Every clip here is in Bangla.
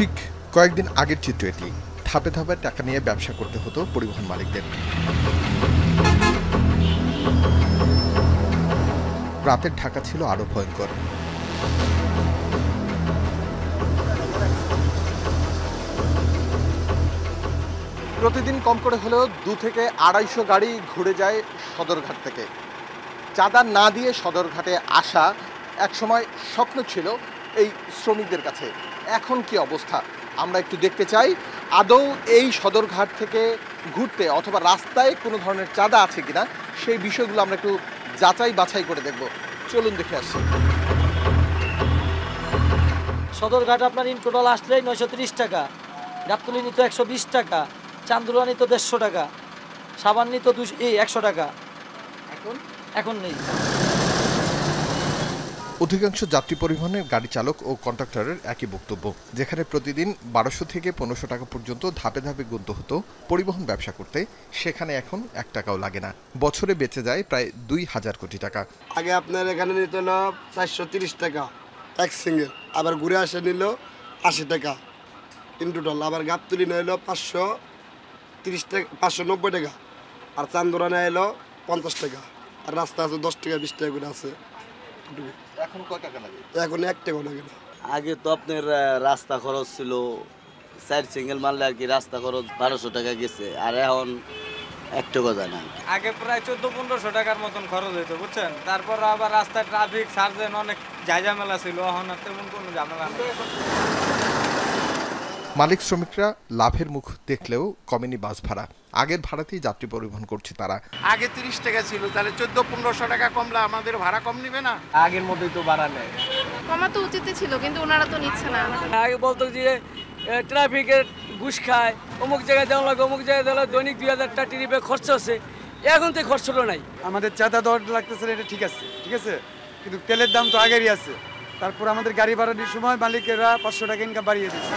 ঠিক কয়েকদিন আগের চিত্র এটি। ধাপে ধাপে টাকা নিয়ে ব্যবসা করতে হতো পরিবহন মালিকদের। রাতের ঢাকা ছিল আরো ভয়ঙ্কর। প্রতিদিন কম করে হলেও 2 থেকে 250 গাড়ি ঘুরে যায় সদরঘাট থেকে। চাঁদা না দিয়ে সদরঘাটে আসা একসময় স্বপ্ন ছিল এই শ্রমিকদের কাছে। এখন কি অবস্থা আমরা একটু দেখতে চাই। আদৌ এই সদরঘাট থেকে ঘুরতে অথবা রাস্তায় কোনো ধরনের চাঁদা আছে কিনা সেই বিষয়গুলো আমরা একটু যাচাই বাছাই করে দেখব। চলুন দেখে আসি। সদরঘাট আপনার ইন টোটাল আসলে 930 টাকা, গাবতলী নিত 120 টাকা, চান্দুরা নিত 150 টাকা, সাবান নিত 100 টাকা। এখন নেই। অধিকাংশ যাত্রী পরিবহনের গাড়ি চালক ও কন্ডাক্টরের একই বক্তব্য, যেখানে প্রতিদিন 1200 থেকে 1500 টাকা পর্যন্ত ধাপে ধাপে গুনতে হতো পরিবহন ব্যবসা করতে, সেখানে এখন 1 টাকাও লাগে না। বছরে বেঁচে যায় প্রায় 2000 কোটি টাকা। আগে আপনার এখানে নিতে হলো 430 টাকা এক সিঙ্গেল, আবার ঘুরে আসে নিল 80 টাকা ইন টোটাল, আবার গাবতলী নিয়ে এলো 530 টাকা, 590 টাকা, আর চান্দুরা নিয়ে এলো 50 টাকা, আর রাস্তা আছে 10 টাকা 20 টাকা করে আছে। এখন কয় টাকা লাগে? এখন 1 টাকা লাগে না। আগে তো আপনার রাস্তা খরচ ছিল 4 সিঙ্গেল মারলে আর কি রাস্তা খরচ 1200 টাকা গেছে, আর এখন 1 টাকা যায় না। আগে প্রায় 1400-1500 টাকার মতন খরচ হইতো, বুঝছেন। তারপর আবার রাস্তায় ট্রাফিক সার্জেন অনেক ঝামেলা ছিল, এখন আর তেমন কোনো ঝামেলা নেই। মালিক শ্রমিকরা লাভের মুখ দেখলেও কমেনি বাস ভাড়া। আগের ভাড়াতেই যাত্রী পরিবহন করছে তারা। আগে 30 টাকা ছিল, তাহলে 1400-1500 টাকা কমলে আমাদের ভাড়া কম নিবে না? আগের মতোই তো বাড়া নেই। কমা তো উচিত ছিল, কিন্তু ওনারা তো নিচ্ছে না। আগে বলতো যে ট্রাফিকের ঘুষ খায়, অমুক জায়গায় দেওয়া লাগে, অমুক জায়গায় দেওয়া দৈনিক 2000 টাকা টিরিপে খরচ আছে। এখন তো খরচটা নাই। আমাদের চাঁদা দর লাগতেছে, এটা ঠিক আছে, কিন্তু তেলের দাম তো আগেরই আছে। তারপর আমাদের গাড়ি ভাড়ার সময় মালিকেরা 500 টাকা ইনকাম বাড়িয়ে দিচ্ছে।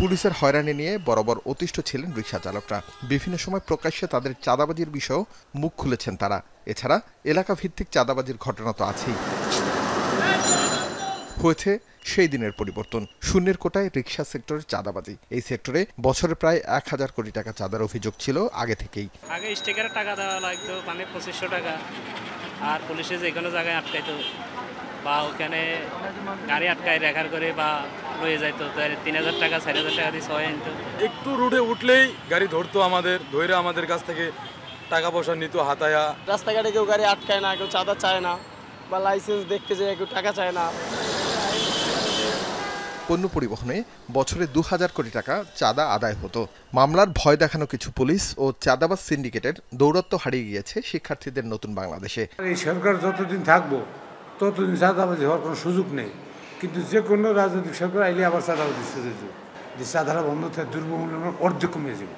পুলিশের হয়রানি নিয়ে বরাবর অতিষ্ঠ ছিলেন রিকশা চালকরা। বিভিন্ন সময় প্রকাশ্যে তাদের চাঁদাবাজির বিষয়েও মুখ খুলেছেন তারা। এছাড়া এলাকা ভিত্তিক চাঁদাবাজির ঘটনা তো আছেই। হয়েছে সেই দিনের পরিবর্তন। শূন্যের কোটায় রিকশা সেক্টরের চাঁদাবাজি। এই সেক্টরে বছরে প্রায় 1000 কোটি টাকা চাঁদার অভিযোগ ছিল আগে থেকেই। আগে স্টিকারের টাকা দেওয়া লাগতো, মানে 2500 টাকা, আর পুলিশে যে কোনো জায়গায় আটকাইতো বা ওখানে গাড়ি আটকায় রেখার করে বা রয়ে যাইতো, 3000 টাকা 4000 টাকা দিয়ে সবাই আনতো। একটু রোডে উঠলেই গাড়ি ধরতো, ধরে আমাদের কাছ থেকে টাকা পয়সা নিত হাতায়া। রাস্তাঘাটে কেউ গাড়ি আটকায় না, কেউ চাঁদা চায় না, বা লাইসেন্স দেখতে যায় কেউ টাকা চায় না। পণ্য পরিবহনে বছরে 2000 কোটি টাকা চাঁদা আদায় হতো। মামলার ভয় দেখানো কিছু পুলিশ ও চাঁদাবাজ সিন্ডিকেটের দৌরত্ব হারিয়ে গিয়েছে শিক্ষার্থীদের নতুন বাংলাদেশে। এই সরকার যতদিন থাকবো ততদিন চাঁদাবাজি হওয়ার কোনো সুযোগ নেই, কিন্তু যে কোনো রাজনৈতিক সরকার আইলে আবার চাঁদাবাজি সুযোগ যে চাঁদারা বন্ধ থাকে, দ্রব্যমূল্য অর্ধেক কমে যাবে।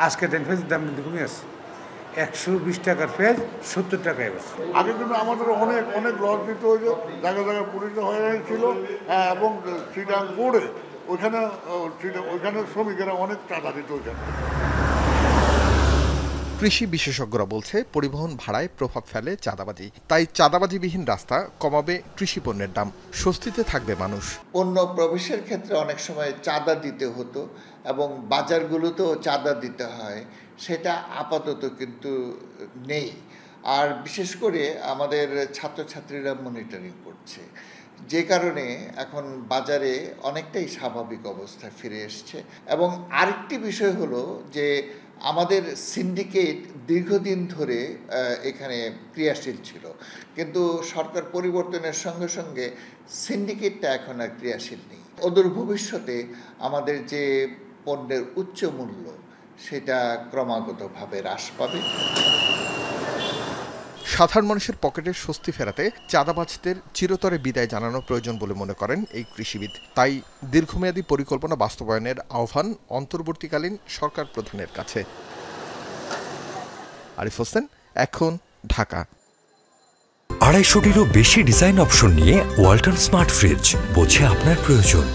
আজকে দেন ফেজের দাম কিন্তু কমে আছে, 120 টাকার ফেজ 70 টাকায় আছে। আগে কিন্তু আমাদের অনেক লস দিতে হয়েছে, জায়গায় জায়গায় পুলিশে হয়রানি ছিল, এবং চিটাং পড়ে ওইখানে শ্রমিকেরা অনেক টাকা দিত ওইখানে। কৃষি বিশেষজ্ঞরা বলছে পরিবহন ভাড়ায় প্রভাব ফেলে চাঁদাবাজি। তাই চাঁদাবাজিবিহীন রাস্তা কমাবে কৃষি পণ্যের দাম, স্বস্তিতে থাকবে মানুষ। পণ্য প্রবেশের ক্ষেত্রে অনেক সময় চাঁদা দিতে হতো এবং বাজারগুলোতেও চাঁদা দিতে হয়, সেটা আপাতত কিন্তু নেই। আর বিশেষ করে আমাদের ছাত্রছাত্রীরা মনিটরিং করছে, যে কারণে এখন বাজারে অনেকটাই স্বাভাবিক অবস্থায় ফিরে এসছে। এবং আরেকটি বিষয় হলো যে আমাদের সিন্ডিকেট দীর্ঘদিন ধরে এখানে ক্রিয়াশীল ছিল, কিন্তু সরকার পরিবর্তনের সঙ্গে সঙ্গে সিন্ডিকেটটা এখন আর ক্রিয়াশীল নেই। অদূর ভবিষ্যতে আমাদের যে পণ্যের উচ্চ মূল্য সেটা ক্রমাগতভাবে হ্রাস পাবে। সাধারণ মানুষের পকেটের স্বস্তি ফেরাতে চাঁদাবাজদের চিরতরে বিদায় জানানো প্রয়োজন বলে মনে করেন এই কৃষিবিদ। তাই দীর্ঘমেয়াদী পরিকল্পনা বাস্তবায়নের আহ্বান অন্তর্বর্তীকালীন সরকার প্রধানের কাছে। আরিফ হোসেন, এখন, ঢাকা। 250-টিরও বেশি ডিজাইন অপশন নিয়ে ওয়ালটন স্মার্ট ফ্রিজ, বোঝে আপনার প্রয়োজন।